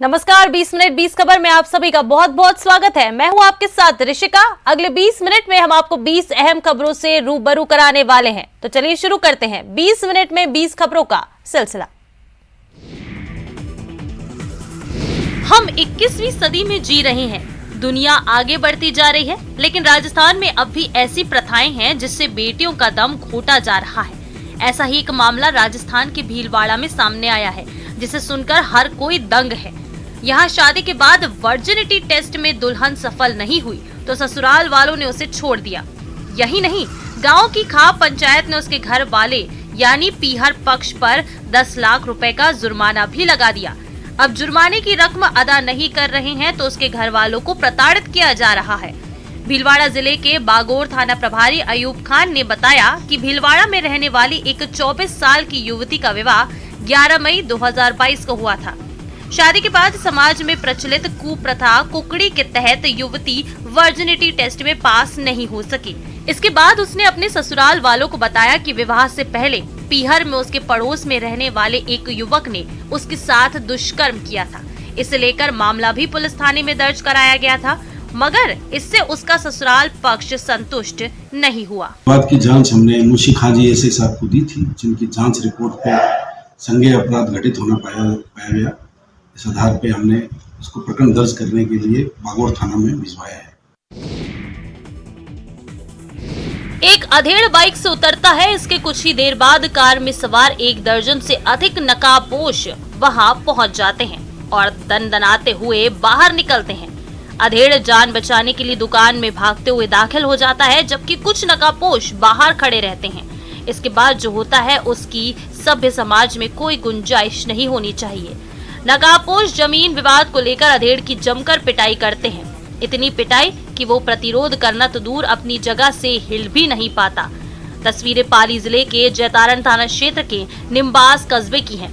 नमस्कार, 20 मिनट 20 खबर में आप सभी का बहुत बहुत स्वागत है। मैं हूं आपके साथ ऋषिका। अगले 20 मिनट में हम आपको 20 अहम खबरों से रूबरू कराने वाले हैं। तो चलिए शुरू करते हैं 20 मिनट में 20 खबरों का सिलसिला। हम 21वीं सदी में जी रहे हैं। दुनिया आगे बढ़ती जा रही है, लेकिन राजस्थान में अब भी ऐसी प्रथाएं हैं जिससे बेटियों का दम घोटा जा रहा है। ऐसा ही एक मामला राजस्थान के भीलवाड़ा में सामने आया है, जिसे सुनकर हर कोई दंग है। यहाँ शादी के बाद वर्जिनिटी टेस्ट में दुल्हन सफल नहीं हुई तो ससुराल वालों ने उसे छोड़ दिया। यही नहीं, गांव की खाप पंचायत ने उसके घर वाले यानी पीहर पक्ष पर 10 लाख रुपए का जुर्माना भी लगा दिया। अब जुर्माने की रकम अदा नहीं कर रहे हैं तो उसके घर वालों को प्रताड़ित किया जा रहा है। भीलवाड़ा जिले के बागोर थाना प्रभारी अयूब खान ने बताया कि भीलवाड़ा में रहने वाली एक 24 साल की युवती का विवाह 11 मई 2022 को हुआ था। शादी के बाद समाज में प्रचलित कुप्रथा कुकड़ी के तहत युवती वर्जिनिटी टेस्ट में पास नहीं हो सकी। इसके बाद उसने अपने ससुराल वालों को बताया कि विवाह से पहले पीहर में उसके पड़ोस में रहने वाले एक युवक ने उसके साथ दुष्कर्म किया था। इसे लेकर मामला भी पुलिस थाने में दर्ज कराया गया था, मगर इससे उसका ससुराल पक्ष संतुष्ट नहीं हुआ। बात की जांच हमने मुंशी खाजी एसआई साहब को दी थी, जिनकी जांच रिपोर्ट पे संज्ञेय अपराध घटित होना पाया गया। इस आधार पे हमने उसको प्रकरण दर्ज करने के लिए बागोर थाना में भिजवाया है। एक अधेड़ बाइक से उतरता है। इसके कुछ ही देर बाद कार में सवार 1 दर्जन से अधिक नकाबपोश वहां पहुंच जाते हैं और दनदनाते हुए बाहर निकलते हैं। अधेड़ जान बचाने के लिए दुकान में भागते हुए दाखिल हो जाता है, जबकि कुछ नकाबपोश बाहर खड़े रहते हैं। इसके बाद जो होता है उसकी सभ्य समाज में कोई गुंजाइश नहीं होनी चाहिए। नकाबपोश जमीन विवाद को लेकर अधेड़ की जमकर पिटाई करते हैं। इतनी पिटाई कि वो प्रतिरोध करना तो दूर अपनी जगह से हिल भी नहीं पाता। तस्वीरें पाली जिले के जैतारण थाना क्षेत्र के निम्बास कस्बे की हैं।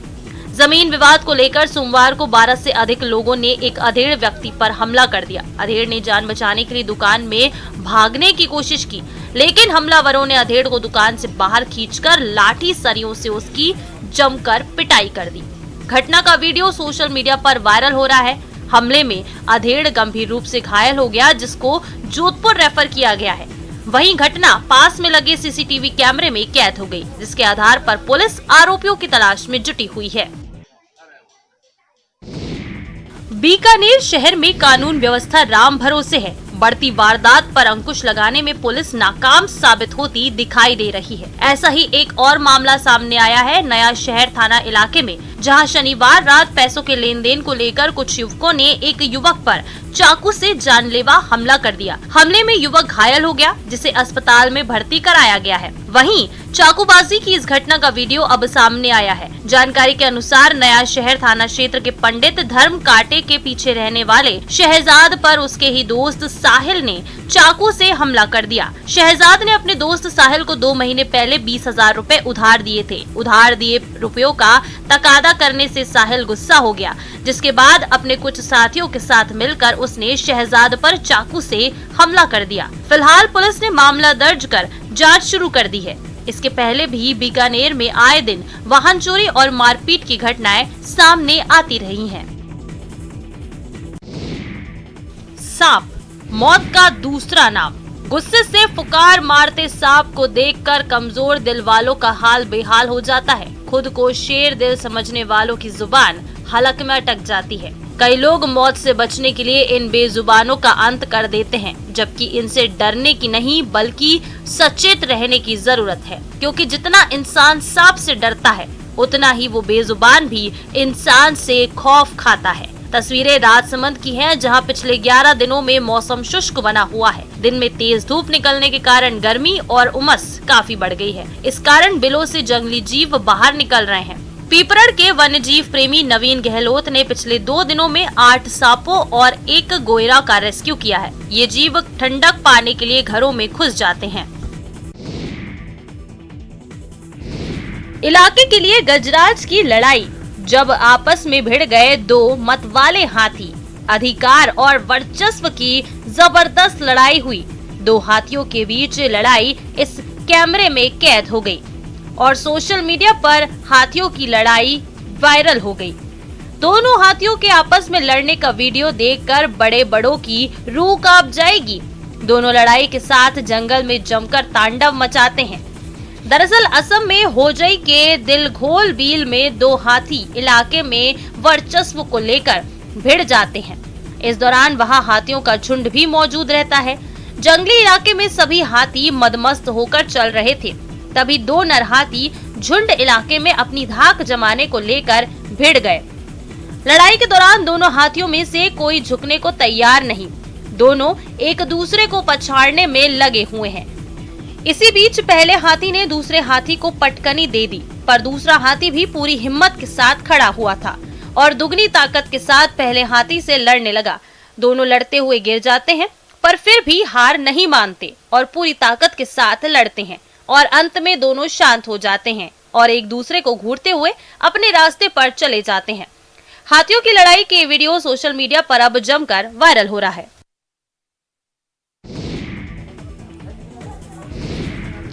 जमीन विवाद को लेकर सोमवार को 12 से अधिक लोगों ने एक अधेड़ व्यक्ति पर हमला कर दिया। अधेड़ ने जान बचाने के लिए दुकान में भागने की कोशिश की, लेकिन हमलावरों ने अधेड़ को दुकान से बाहर खींचकर लाठी सरियों से उसकी जमकर पिटाई कर दी। घटना का वीडियो सोशल मीडिया पर वायरल हो रहा है। हमले में अधेड़ गंभीर रूप से घायल हो गया, जिसको जोधपुर रेफर किया गया है। वहीं घटना पास में लगे सीसीटीवी कैमरे में कैद हो गई, जिसके आधार पर पुलिस आरोपियों की तलाश में जुटी हुई है। बीकानेर शहर में कानून व्यवस्था राम भरोसे है। बढ़ती वारदात पर अंकुश लगाने में पुलिस नाकाम साबित होती दिखाई दे रही है। ऐसा ही एक और मामला सामने आया है नया शहर थाना इलाके में, जहां शनिवार रात पैसों के लेन देन को लेकर कुछ युवकों ने एक युवक पर चाकू से जानलेवा हमला कर दिया। हमले में युवक घायल हो गया, जिसे अस्पताल में भर्ती कराया गया है। वहीं चाकूबाजी की इस घटना का वीडियो अब सामने आया है। जानकारी के अनुसार नया शहर थाना क्षेत्र के पंडित धर्म कांटे के पीछे रहने वाले शहजाद पर उसके ही दोस्त साहिल ने चाकू से हमला कर दिया। शहजाद ने अपने दोस्त साहिल को 2 महीने पहले 20,000 रुपए उधार दिए थे। उधार दिए रुपयों का तकादा करने से साहिल गुस्सा हो गया, जिसके बाद अपने कुछ साथियों के साथ मिलकर उसने शहजाद पर चाकू से हमला कर दिया। फिलहाल पुलिस ने मामला दर्ज कर जांच शुरू कर दी है। इसके पहले भी बीकानेर में आए दिन वाहन चोरी और मारपीट की घटनाएं सामने आती रही हैं। सांप मौत का दूसरा नाम। गुस्से से फुकार मारते सांप को देखकर कमजोर दिल वालों का हाल बेहाल हो जाता है। खुद को शेर दिल समझने वालों की जुबान हलक में अटक जाती है। कई लोग मौत से बचने के लिए इन बेजुबानों का अंत कर देते हैं, जबकि इनसे डरने की नहीं बल्कि सचेत रहने की जरूरत है, क्योंकि जितना इंसान सांप से डरता है उतना ही वो बेजुबान भी इंसान से खौफ खाता है। तस्वीरें राजसमंद की हैं, जहां पिछले 11 दिनों में मौसम शुष्क बना हुआ है। दिन में तेज धूप निकलने के कारण गर्मी और उमस काफी बढ़ गई है। इस कारण बिलों से जंगली जीव बाहर निकल रहे हैं। पीपरड़ के वन्य जीव प्रेमी नवीन गहलोत ने पिछले 2 दिनों में 8 सांपों और 1 गोयरा का रेस्क्यू किया है। ये जीव ठंडक पाने के लिए घरों में घुस जाते हैं। इलाके के लिए गजराज की लड़ाई। जब आपस में भिड़ गए 2 मतवाले हाथी, अधिकार और वर्चस्व की जबरदस्त लड़ाई हुई। 2 हाथियों के बीच लड़ाई इस कैमरे में कैद हो गई और सोशल मीडिया पर हाथियों की लड़ाई वायरल हो गई। दोनों हाथियों के आपस में लड़ने का वीडियो देखकर बड़े बड़ों की रूह कांप जाएगी। दोनों लड़ाई के साथ जंगल में जमकर तांडव मचाते हैं। दरअसल असम में होजई के दिलघोल बील में दो हाथी इलाके में वर्चस्व को लेकर भिड़ जाते हैं। इस दौरान वहां हाथियों का झुंड भी मौजूद रहता है। जंगली इलाके में सभी हाथी मदमस्त होकर चल रहे थे। तभी दो नर हाथी झुंड इलाके में अपनी धाक जमाने को लेकर भिड़ गए। लड़ाई के दौरान दोनों हाथियों में से कोई झुकने को तैयार नहीं। दोनों एक दूसरे को पछाड़ने में लगे हुए हैं। इसी बीच पहले हाथी ने दूसरे हाथी को पटकनी दे दी, पर दूसरा हाथी भी पूरी हिम्मत के साथ खड़ा हुआ था और दुगनी ताकत के साथ पहले हाथी से लड़ने लगा। दोनों लड़ते हुए गिर जाते हैं, पर फिर भी हार नहीं मानते और पूरी ताकत के साथ लड़ते हैं और अंत में दोनों शांत हो जाते हैं और एक दूसरे को घूरते हुए अपने रास्ते पर चले जाते हैं। हाथियों की लड़ाई के वीडियो सोशल मीडिया पर अब जमकर वायरल हो रहा है।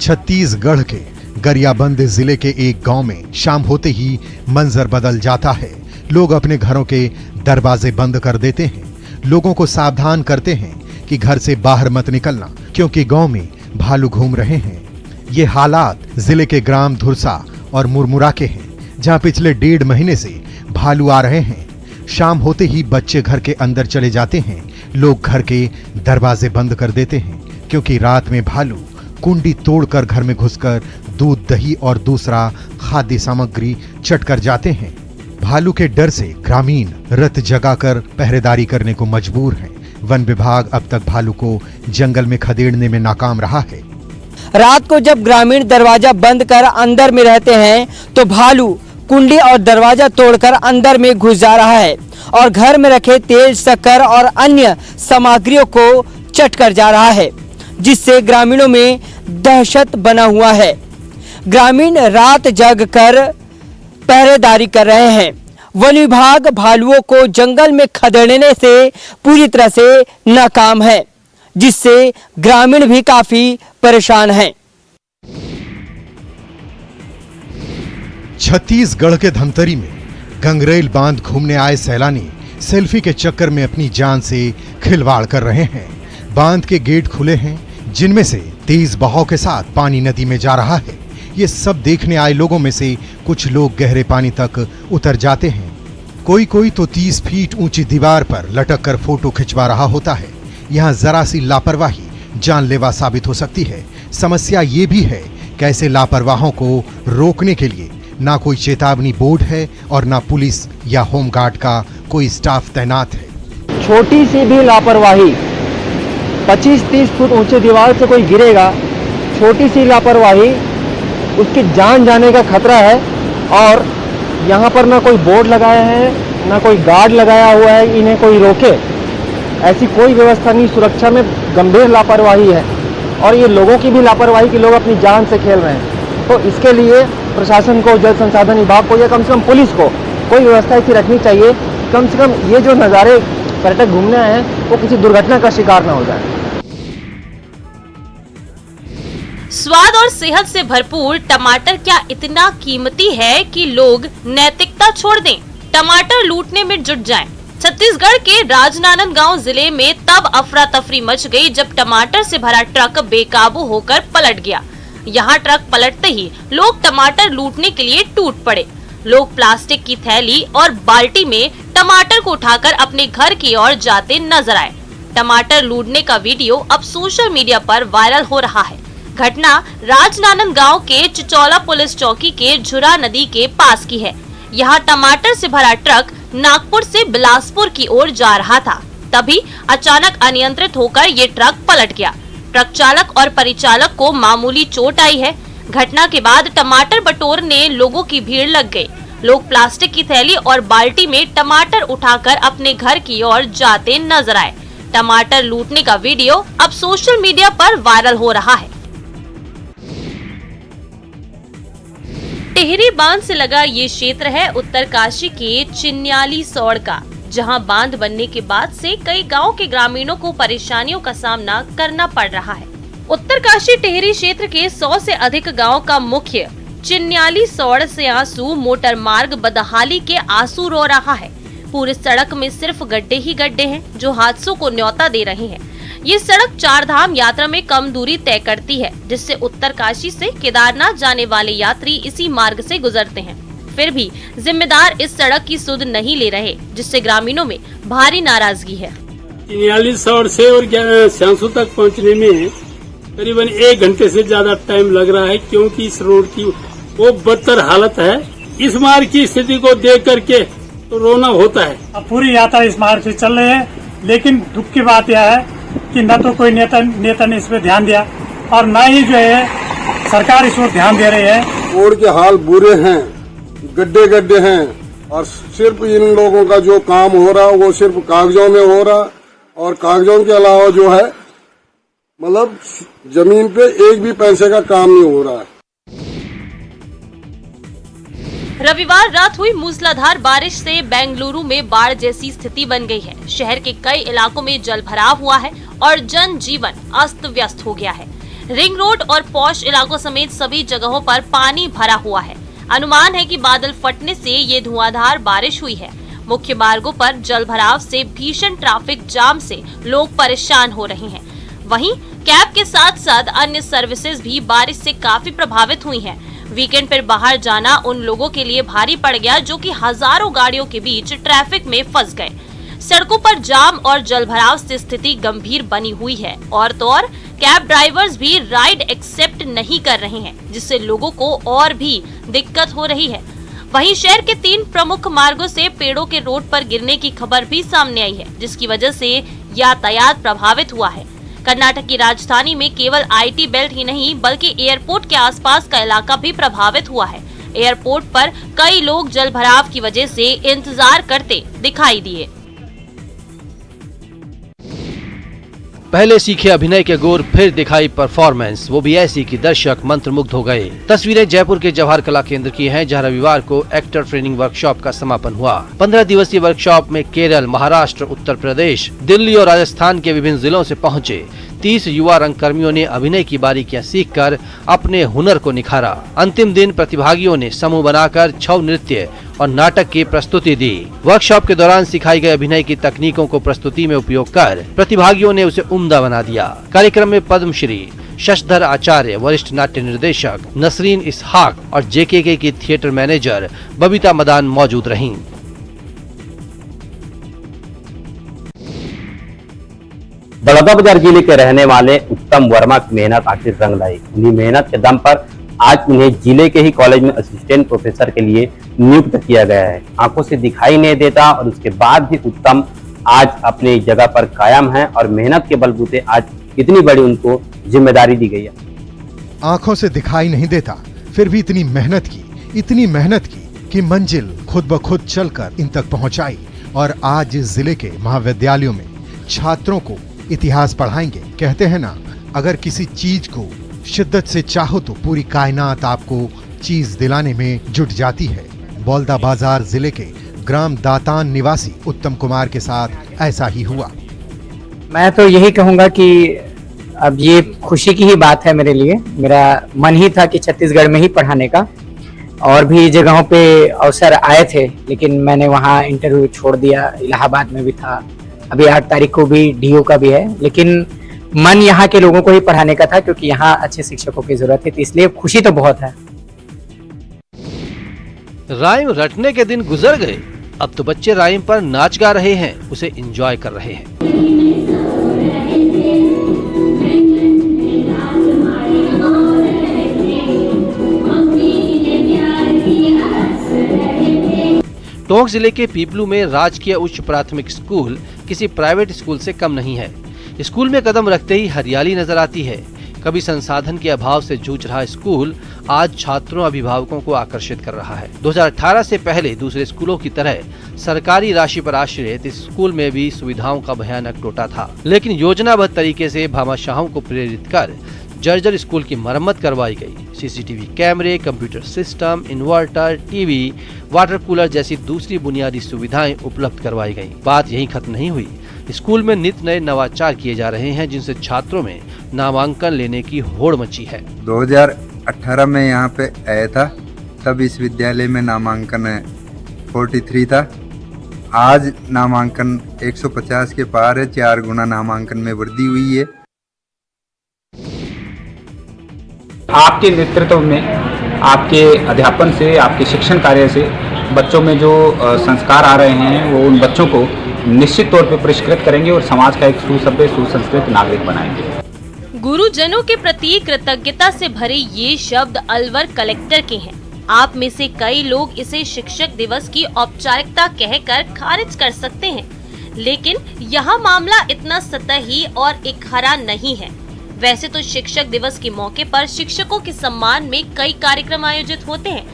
छत्तीसगढ़ के गरियाबंद जिले के एक गांव में शाम होते ही मंजर बदल जाता है। लोग अपने घरों के दरवाजे बंद कर देते हैं। लोगों को सावधान करते हैं कि घर से बाहर मत निकलना, क्योंकि गांव में भालू घूम रहे हैं। ये हालात जिले के ग्राम धुरसा और मुरमुरा के हैं, जहां पिछले 1.5 महीने से भालू आ रहे हैं। शाम होते ही बच्चे घर के अंदर चले जाते हैं। लोग घर के दरवाजे बंद कर देते हैं, क्योंकि रात में भालू कुंडी तोड़कर घर में घुसकर दूध, दही और दूसरा खाद्य सामग्री चट कर जाते हैं। भालू के डर से ग्रामीण रत जगाकर पहरेदारी करने को मजबूर हैं। वन विभाग अब तक भालू को जंगल में खदेड़ने में नाकाम रहा है। रात को जब ग्रामीण दरवाजा बंद कर अंदर में रहते हैं तो भालू कुंडी और दरवाजा तोड़कर अंदर में घुस जा रहा है और घर में रखे तेल, शक्कर और अन्य सामग्रियों को चट कर जा रहा है, जिससे ग्रामीणों में दहशत बना हुआ है। ग्रामीण रात जग कर पहरेदारी कर रहे हैं। वन विभाग भालुओं को जंगल में खदेड़ने से पूरी तरह से नाकाम है, जिससे ग्रामीण भी काफी परेशान हैं। छत्तीसगढ़ के धमतरी में गंगरेल बांध घूमने आए सैलानी सेल्फी के चक्कर में अपनी जान से खिलवाड़ कर रहे हैं। बांध के गेट खुले हैं, जिनमें से तेज बहाव के साथ पानी नदी में जा रहा है। ये सब देखने आए लोगों में से कुछ लोग गहरे पानी तक उतर जाते हैं। कोई तो 30 फीट ऊंची दीवार पर लटक कर फोटो खिंचवा रहा होता है। यहाँ जरा सी लापरवाही जानलेवा साबित हो सकती है। समस्या ये भी है कि ऐसे लापरवाहों को रोकने के लिए ना कोई चेतावनी बोर्ड है और ना पुलिस या होमगार्ड का कोई स्टाफ तैनात है। छोटी सी भी लापरवाही, 25-30 फुट ऊंचे दीवार से कोई गिरेगा, छोटी सी लापरवाही, उसकी जान जाने का खतरा है। और यहाँ पर ना कोई बोर्ड लगाया है, ना कोई गार्ड लगाया हुआ है इन्हें कोई रोके, ऐसी कोई व्यवस्था नहीं। सुरक्षा में गंभीर लापरवाही है और ये लोगों की भी लापरवाही कि लोग अपनी जान से खेल रहे हैं। तो इसके लिए प्रशासन को, जल संसाधन विभाग को या कम से कम पुलिस को कोई व्यवस्था ऐसी रखनी चाहिए, कम से कम ये जो नज़ारे पर्यटक घूमने आए हैं वो किसी दुर्घटना का शिकार ना हो जाए। स्वाद और सेहत से भरपूर टमाटर क्या इतना कीमती है कि लोग नैतिकता छोड़ दें, टमाटर लूटने में जुट जाएं? छत्तीसगढ़ के राजनांदगांव जिले में तब अफरा तफरी मच गई जब टमाटर से भरा ट्रक बेकाबू होकर पलट गया। यहाँ ट्रक पलटते ही लोग टमाटर लूटने के लिए टूट पड़े। लोग प्लास्टिक की थैली और बाल्टी में टमाटर को उठाकर अपने घर की ओर जाते नजर आए। टमाटर लूटने का वीडियो अब सोशल मीडिया पर वायरल हो रहा है। घटना राजनांदगांव के चिचौला पुलिस चौकी के झुरा नदी के पास की है। यहाँ टमाटर से भरा ट्रक नागपुर से बिलासपुर की ओर जा रहा था। तभी अचानक अनियंत्रित होकर ये ट्रक पलट गया। ट्रक चालक और परिचालक को मामूली चोट आई है। घटना के बाद टमाटर बटोरने लोगों की भीड़ लग गई। लोग प्लास्टिक की थैली और बाल्टी में टमाटर उठाकर अपने घर की ओर जाते नजर आए। टमाटर लूटने का वीडियो अब सोशल मीडिया पर वायरल हो रहा है। टिहरी बांध से लगा ये क्षेत्र है उत्तरकाशी के चिन्याली सौड़ का, जहां बांध बनने के बाद से कई गांव के ग्रामीणों को परेशानियों का सामना करना पड़ रहा है। उत्तरकाशी टिहरी क्षेत्र के 100 से अधिक गांव का मुख्य चिन्याली सौड़ से आंसू मोटर मार्ग बदहाली के आंसू रो रहा है। पूरी सड़क में सिर्फ गड्ढे ही गड्ढे हैं जो हादसों को न्योता दे रहे हैं। ये सड़क चार धाम यात्रा में कम दूरी तय करती है, जिससे उत्तरकाशी से केदारनाथ जाने वाले यात्री इसी मार्ग से गुजरते हैं। फिर भी जिम्मेदार इस सड़क की सुध नहीं ले रहे, जिससे ग्रामीणों में भारी नाराजगी है। 43 से और श्यांसू तक पहुंचने में करीबन 1 घंटे से ज्यादा टाइम लग रहा है, क्योंकि इस रोड की वो बदतर हालत है। इस मार्ग की स्थिति को देख करके तो रोना होता है। अब पूरी यात्रा इस मार्ग से चल रही है, लेकिन दुख की बात यह है कि न तो कोई नेता ने इस पे ध्यान दिया और न ही जो है सरकार इस पर ध्यान दे रही है। रोड के हाल बुरे हैं, गड्ढे गड्ढे हैं और सिर्फ इन लोगों का जो काम हो रहा है वो सिर्फ कागजों में हो रहा, और कागजों के अलावा जो है मतलब जमीन पे एक भी पैसे का काम नहीं हो रहा है। रविवार रात हुई मूसलाधार बारिश से बेंगलुरु में बाढ़ जैसी स्थिति बन गई है। शहर के कई इलाकों में जलभराव हुआ है और जनजीवन अस्त व्यस्त हो गया है। रिंग रोड और पॉश इलाकों समेत सभी जगहों पर पानी भरा हुआ है। अनुमान है कि बादल फटने से ये धुआंधार बारिश हुई है। मुख्य मार्गों पर जलभराव से भीषण ट्रैफिक जाम से लोग परेशान हो रहे हैं। वहीं कैब के साथ साथ अन्य सर्विसेज भी बारिश से काफी प्रभावित हुई हैं। वीकेंड पर बाहर जाना उन लोगों के लिए भारी पड़ गया जो कि हजारों गाड़ियों के बीच ट्रैफिक में फंस गए। सड़कों पर जाम और जलभराव से स्थिति गंभीर बनी हुई है। और तो और कैब ड्राइवर्स भी राइड एक्सेप्ट नहीं कर रहे हैं, जिससे लोगों को और भी दिक्कत हो रही है। वहीं शहर के 3 प्रमुख मार्गों से पेड़ों के रोड पर गिरने की खबर भी सामने आई है, जिसकी वजह से यातायात प्रभावित हुआ है। कर्नाटक की राजधानी में केवल आईटी बेल्ट ही नहीं बल्कि एयरपोर्ट के आसपास का इलाका भी प्रभावित हुआ है। एयरपोर्ट पर कई लोग जलभराव की वजह से इंतजार करते दिखाई दिए। पहले सीखे अभिनय के गुर, फिर दिखाई परफॉर्मेंस, वो भी ऐसी कि दर्शक मंत्रमुग्ध हो गए। तस्वीरें जयपुर के जवाहर कला केंद्र की हैं, जहां रविवार को एक्टर ट्रेनिंग वर्कशॉप का समापन हुआ। 15 दिवसीय वर्कशॉप में केरल, महाराष्ट्र, उत्तर प्रदेश, दिल्ली और राजस्थान के विभिन्न जिलों से पहुंचे 30 युवा रंगकर्मियों ने अभिनय की बारीकियां सीखकर अपने हुनर को निखारा। अंतिम दिन प्रतिभागियों ने समूह बनाकर छऊ नृत्य और नाटक की प्रस्तुति दी। वर्कशॉप के दौरान सिखाई गई अभिनय की तकनीकों को प्रस्तुति में उपयोग कर प्रतिभागियों ने उसे उम्दा बना दिया। कार्यक्रम में पद्मश्री शशधर आचार्य, वरिष्ठ नाट्य निर्देशक नसरीन इसहाक और जेकेके की थिएटर मैनेजर बबीता मदान मौजूद रहीं। बलौदाबाजार जिले के रहने वाले उत्तम वर्मा की मेहनत आखिर रंग लाई। उन्हीं मेहनत के दम पर आज उन्हें जिले के ही कॉलेज में असिस्टेंट प्रोफेसर के लिए नियुक्त किया गया है। आंखों से दिखाई नहीं देता और उसके बाद भी उत्तम आज अपनी जगह पर कायम है और मेहनत के बलबूते आज इतनी बड़ी उनको जिम्मेदारी दी गई है। आंखों से दिखाई नहीं देता, फिर भी इतनी मेहनत की कि मंजिल खुद ब खुद चलकर इन तक पहुंचाई। और आज जिले के महाविद्यालयों में छात्रों को इतिहास पढ़ाएंगे। कहते हैं ना, अगर किसी चीज को शिद्दत से चाहो तो पूरी कायनात आपको चीज दिलाने में जुट जाती है। बलौदाबाजार जिले के ग्राम दातान निवासी उत्तम कुमार के साथ ऐसा ही हुआ। मैं तो यही कहूंगा कि अब ये खुशी की ही बात है मेरे लिए। मेरा मन ही था कि छत्तीसगढ़ में ही पढ़ाने का, और भी जगहों पे अवसर आए थे, लेकिन मैंने वहाँ इंटरव्यू छोड़ दिया। इलाहाबाद में भी था, अभी 8 तारीख को भी डीओ का भी है, लेकिन मन यहाँ के लोगों को ही पढ़ाने का था क्योंकि यहाँ अच्छे शिक्षकों की जरूरत है, तो इसलिए खुशी तो बहुत है। राइम रटने के दिन गुजर गए, अब तो बच्चे राइम पर नाच गा रहे हैं, उसे एंजॉय कर रहे हैं। टोंक जिले के पीपलू में राजकीय उच्च प्राथमिक स्कूल किसी प्राइवेट स्कूल से कम नहीं है। स्कूल में कदम रखते ही हरियाली नजर आती है। कभी संसाधन के अभाव से जूझ रहा स्कूल आज छात्रों अभिभावकों को आकर्षित कर रहा है। 2018 से पहले दूसरे स्कूलों की तरह सरकारी राशि पर आश्रित इस स्कूल में भी सुविधाओं का भयानक टोटा था, लेकिन योजनाबद्ध तरीके से भामाशाहों को प्रेरित कर जर्जर स्कूल की मरम्मत करवाई गई। सीसीटीवी कैमरे, computer system, inverter, TV, water cooler जैसी दूसरी बुनियादी सुविधाएं उपलब्ध करवाई गई। बात यहीं खत्म नहीं हुई। स्कूल में नित नए नवाचार किए जा रहे हैं, जिनसे छात्रों में नामांकन लेने की होड़ मची है। 2018 में यहाँ पे आया था, तब इस विद्यालय में नामांकन 43 था। आज नामांकन 150 के पार है, 4 गुना नामांकन में वृद्धि हुई है। आपके नेतृत्व में, आपके अध्यापन से, आपके शिक्षण कार्य से बच्चों में जो संस्कार आ रहे हैं वो उन बच्चों को निश्चित तौर पर पुरस्कृत करेंगे और समाज का एक सुसभ्य सुसंस्कृत नागरिक बनाएंगे। गुरुजनों के प्रति कृतज्ञता से भरे ये शब्द अलवर कलेक्टर के हैं। आप में से कई लोग इसे शिक्षक दिवस की औपचारिकता कहकर खारिज कर सकते हैं, लेकिन यहाँ मामला इतना सतही और इकहरा नहीं है। वैसे तो शिक्षक दिवस के मौके पर शिक्षकों के सम्मान में कई कार्यक्रम आयोजित होते हैं,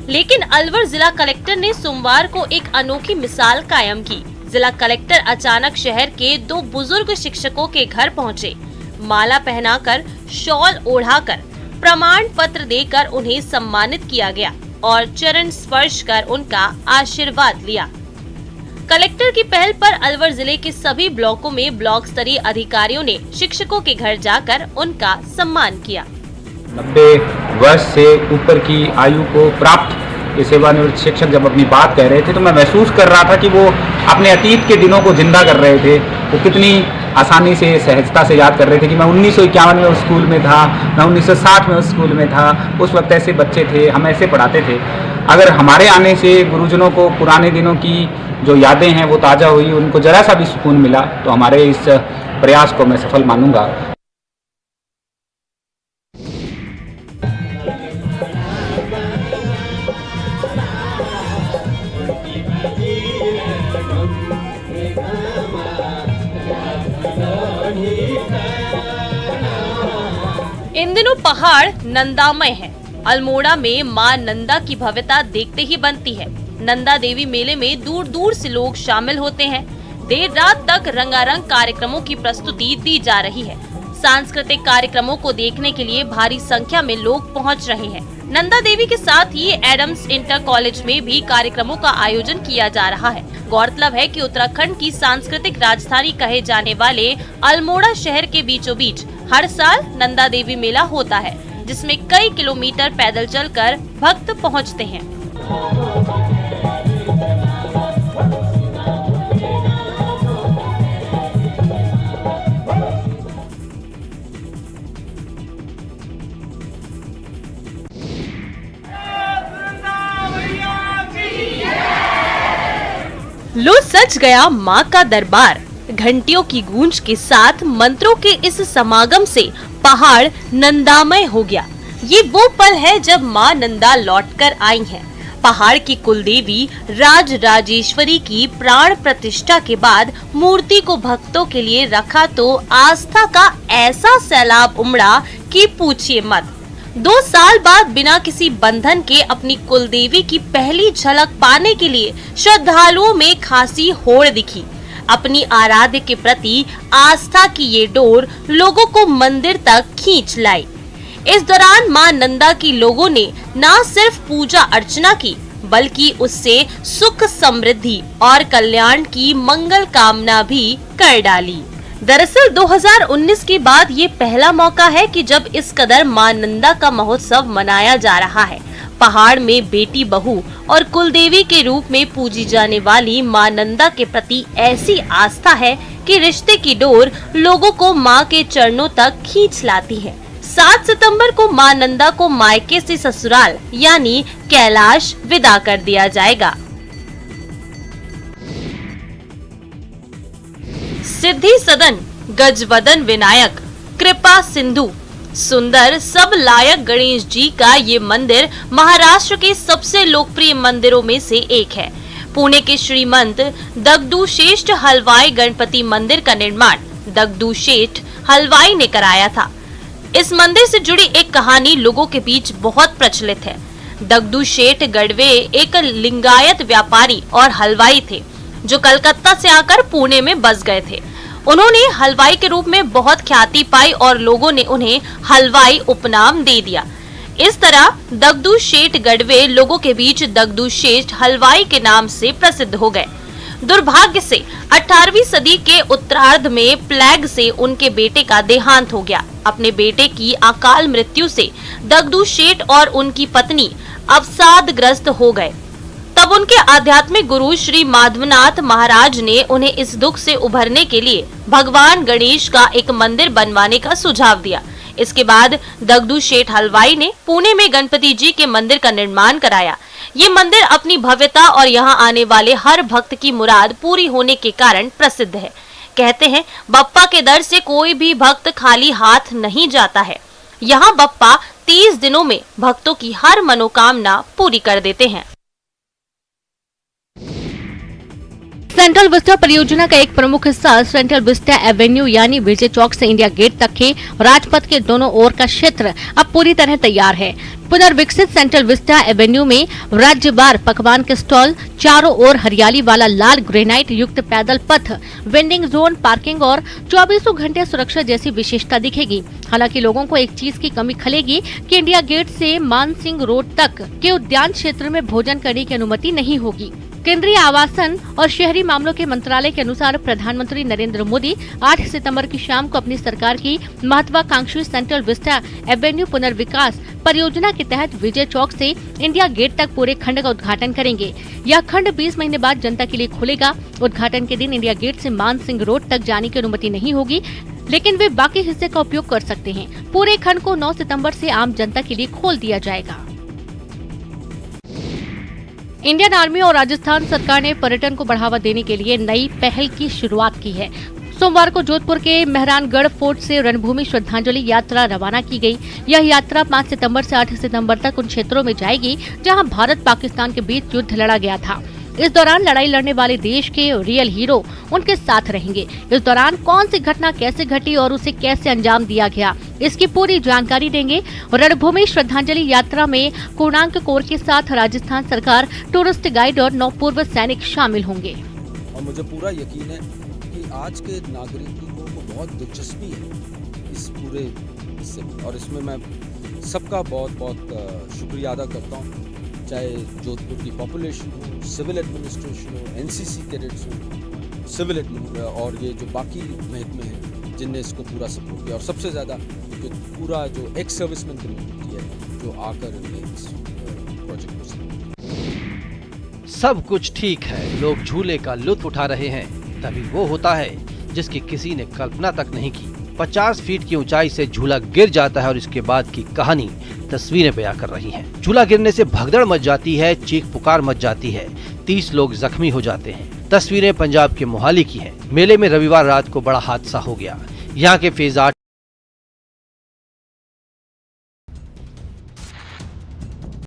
लेकिन अलवर जिला कलेक्टर ने सोमवार को एक अनोखी मिसाल कायम की। जिला कलेक्टर अचानक शहर के 2 बुजुर्ग शिक्षकों के घर पहुंचे। माला पहनाकर, शॉल ओढ़ाकर, प्रमाण पत्र देकर उन्हें सम्मानित किया गया और चरण स्पर्श कर उनका आशीर्वाद लिया। कलेक्टर की पहल पर अलवर जिले के सभी ब्लॉकों में ब्लॉक स्तरीय अधिकारियों ने शिक्षकों के घर जाकर उनका सम्मान किया। 90 वर्ष से ऊपर की आयु को प्राप्त ये सेवानिवृत्त शिक्षक जब अपनी बात कह रहे थे तो मैं महसूस कर रहा था कि वो अपने अतीत के दिनों को जिंदा कर रहे थे। वो कितनी आसानी से, सहजता से याद कर रहे थे कि मैं 1951 में उस स्कूल में था, मैं 1960 में उस स्कूल में था, उस वक्त ऐसे बच्चे थे, हम ऐसे पढ़ाते थे। अगर हमारे आने से गुरुजनों को पुराने दिनों की जो यादें हैं वो ताज़ा हुई, उनको जरा सा भी सुकून मिला, तो हमारे इस प्रयास को मैं सफल मानूंगा। इन दिनों पहाड़ नंदामय है। अल्मोड़ा में मां नंदा की भव्यता देखते ही बनती है। नंदा देवी मेले में दूर दूर से लोग शामिल होते हैं। देर रात तक रंगारंग कार्यक्रमों की प्रस्तुति दी जा रही है। सांस्कृतिक कार्यक्रमों को देखने के लिए भारी संख्या में लोग पहुंच रहे हैं। नंदा देवी के साथ ही एडम्स इंटर कॉलेज में भी कार्यक्रमों का आयोजन किया जा रहा है। गौरतलब है कि उत्तराखंड की सांस्कृतिक राजधानी कहे जाने वाले अल्मोड़ा शहर के बीचों बीच हर साल नंदा देवी मेला होता है, जिसमें कई किलोमीटर पैदल चलकर भक्त पहुंचते हैं। लो सज गया माँ का दरबार। घंटियों की गूंज के साथ मंत्रों के इस समागम से पहाड़ नंदामय हो गया। ये वो पल है जब माँ नंदा लौटकर आई हैं। पहाड़ की कुलदेवी राज राजेश्वरी की प्राण प्रतिष्ठा के बाद मूर्ति को भक्तों के लिए रखा तो आस्था का ऐसा सैलाब उमड़ा कि पूछिए मत। 2 साल बाद बिना किसी बंधन के अपनी कुलदेवी की पहली झलक पाने के लिए श्रद्धालुओं में खासी होड़ दिखी। अपनी आराध्य के प्रति आस्था की ये डोर लोगों को मंदिर तक खींच लाई। इस दौरान मां नंदा की लोगों ने न सिर्फ पूजा अर्चना की, बल्कि उससे सुख समृद्धि और कल्याण की मंगल कामना भी कर डाली। दरअसल 2019 के बाद ये पहला मौका है कि जब इस कदर मां नंदा का महोत्सव मनाया जा रहा है। पहाड़ में बेटी बहू और कुलदेवी के रूप में पूजी जाने वाली मां नंदा के प्रति ऐसी आस्था है कि रिश्ते की डोर लोगों को मां के चरणों तक खींच लाती है। 7 सितंबर को मां नंदा को मायके से ससुराल यानी कैलाश विदा कर दिया जाएगा। सिद्धि सदन, गजवदन विनायक, कृपा सिंधु, सुंदर सब लायक गणेश जी का ये मंदिर महाराष्ट्र के सबसे लोकप्रिय मंदिरों में से एक है। पुणे के श्रीमंत दगडूशेठ हलवाई गणपति मंदिर का निर्माण दगडूशेठ हलवाई ने कराया था। इस मंदिर से जुड़ी एक कहानी लोगों के बीच बहुत प्रचलित है। दगडूशेठ गढ़वे एक लिंगायत व्यापारी और हलवाई थे जो कलकत्ता से आकर पुणे में बस गए थे। उन्होंने हलवाई के रूप में बहुत ख्याति पाई और लोगों ने उन्हें हलवाई उपनाम दे दिया। इस तरह दगडूशेठ गढ़वे लोगों के बीच दगडूशेठ हलवाई के नाम से प्रसिद्ध हो गए। दुर्भाग्य से 18वीं सदी के उत्तरार्ध में प्लेग से उनके बेटे का देहांत हो गया। अपने बेटे की अकाल मृत्यु से दगदू शेठ और उनकी पत्नी अवसादग्रस्त हो गए। तब उनके आध्यात्मिक गुरु श्री माधवनाथ महाराज ने उन्हें इस दुख से उभरने के लिए भगवान गणेश का एक मंदिर बनवाने का सुझाव दिया। इसके बाद दगदू शेठ हलवाई ने पुणे में गणपति जी के मंदिर का निर्माण कराया। ये मंदिर अपनी भव्यता और यहाँ आने वाले हर भक्त की मुराद पूरी होने के कारण प्रसिद्ध है। कहते हैं बप्पा के दर से कोई भी भक्त खाली हाथ नहीं जाता है। यहाँ बप्पा 30 दिनों में भक्तों की हर मनोकामना पूरी कर देते हैं। सेंट्रल विस्टा परियोजना का एक प्रमुख हिस्सा सेंट्रल विस्टा एवेन्यू यानी विजय चौक से इंडिया गेट तक के राजपथ के दोनों ओर का क्षेत्र अब पूरी तरह तैयार है। पुनर्विकसित सेंट्रल विस्टा एवेन्यू में राज्यवार पकवान के स्टॉल, चारों ओर हरियाली वाला लाल ग्रेनाइट युक्त पैदल पथ, वेंडिंग जोन, पार्किंग और 24 घंटे सुरक्षा जैसी विशेषता दिखेगी। हालांकि लोगों को एक चीज की कमी खलेगी कि इंडिया गेट से मानसिंह रोड तक के उद्यान क्षेत्र में भोजन करने की अनुमति नहीं होगी। केंद्रीय आवासन और शहरी मामलों के मंत्रालय के अनुसार प्रधानमंत्री नरेंद्र मोदी 8 सितंबर की शाम को अपनी सरकार की महत्वाकांक्षी सेंट्रल विस्टा एवेन्यू पुनर्विकास परियोजना के तहत विजय चौक से इंडिया गेट तक पूरे खंड का उद्घाटन करेंगे। यह खंड 20 महीने बाद जनता के लिए खुलेगा। उद्घाटन के दिन इंडिया गेट से मानसिंह रोड तक जाने की अनुमति नहीं होगी, लेकिन वे बाकी हिस्से का उपयोग कर सकते हैं। पूरे खंड को 9 सितंबर से आम जनता के लिए खोल दिया जाएगा। इंडियन आर्मी और राजस्थान सरकार ने पर्यटन को बढ़ावा देने के लिए नई पहल की शुरुआत की है। सोमवार को जोधपुर के मेहरानगढ़ फोर्ट से रणभूमि श्रद्धांजलि यात्रा रवाना की गई। यह यात्रा 5 सितंबर से 8 सितंबर तक उन क्षेत्रों में जाएगी जहां भारत पाकिस्तान के बीच युद्ध लड़ा गया था। इस दौरान लड़ाई लड़ने वाले देश के रियल हीरो उनके साथ रहेंगे। इस दौरान कौन सी घटना कैसे घटी और उसे कैसे अंजाम दिया गया, इसकी पूरी जानकारी देंगे। रणभूमि श्रद्धांजलि यात्रा में पूर्णांक कोर के साथ राजस्थान सरकार, टूरिस्ट गाइड और 9 पूर्व सैनिक शामिल होंगे। और मुझे पूरा यकीन है कि आज के नागरिकों को बहुत दिलचस्पी है इस पूरे हिस्से में, और इसमें मैं सबका बहुत बहुत शुक्रिया अदा करता हूँ, चाहे जोधपुर की पॉपुलेशन हो, सिविल एडमिनिस्ट्रेशन हो, एनसीसी कैडेट्स हो, सिविल और ये जो बाकी महकमे हैं जिनने इसको पूरा सपोर्ट किया, और सबसे ज़्यादा जो पूरा जो एक्स सर्विसमैन कम्युनिटी है जो आकर इस प्रोजेक्ट को सब कुछ ठीक है, लोग झूले का लुत्फ उठा रहे हैं, तभी वो होता है जिसकी किसी ने कल्पना तक नहीं की। 50 फीट की ऊंचाई से झूला गिर जाता है और इसके बाद की कहानी तस्वीरें बयां कर रही हैं। झूला गिरने से भगदड़ मच जाती है, चीख पुकार मच जाती है, 30 लोग जख्मी हो जाते हैं। तस्वीरें पंजाब के मोहाली की हैं। मेले में रविवार रात को बड़ा हादसा हो गया। यहाँ के फेज 8